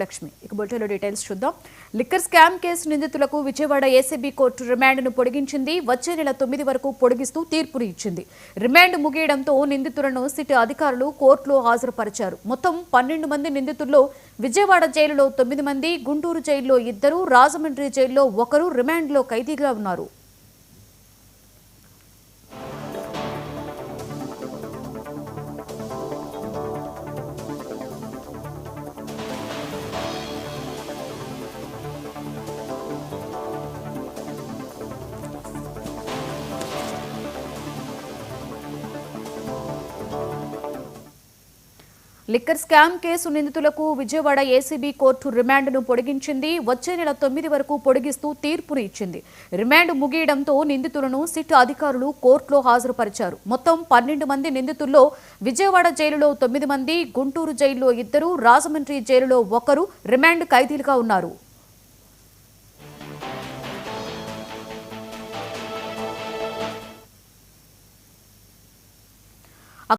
లక్ష్మి ఇక బులెటిన్లో డీటెయిల్స్ చూద్దాం. లిక్కర్ స్కామ్ కేసు నిందితులకు విజయవాడ ఏసీబీ కోర్టు రిమాండ్ను పొడిగించింది. వచ్చే నెల 9 వరకు పొడిగిస్తూ తీర్పును ఇచ్చింది. రిమాండ్ ముగియడంతో నిందితులను సిట్ అధికారులు కోర్టులో హాజరుపరిచారు. మొత్తం 12 మంది నిందితుల్లో విజయవాడ జైలులో 9 మంది, గుంటూరు జైల్లో 2, రాజమండ్రి జైల్లో 1 రిమాండ్లో ఖైదీగా ఉన్నారు. లిక్కర్ స్కామ్ కేసు నిందితులకు విజయవాడ ఏసీబీ కోర్టు రిమాండ్ను పొడిగించింది. వచ్చే నెల 9 వరకు పొడిగిస్తూ తీర్పును ఇచ్చింది. రిమాండ్ ముగియడంతో నిందితులను సిట్ అధికారులు కోర్టులో హాజరుపరిచారు. మొత్తం 12 మంది నిందితుల్లో విజయవాడ జైలులో 9 మంది, గుంటూరు జైల్లో 2, రాజమండ్రి జైలులో 1 రిమాండ్ ఖైదీలుగా ఉన్నారు.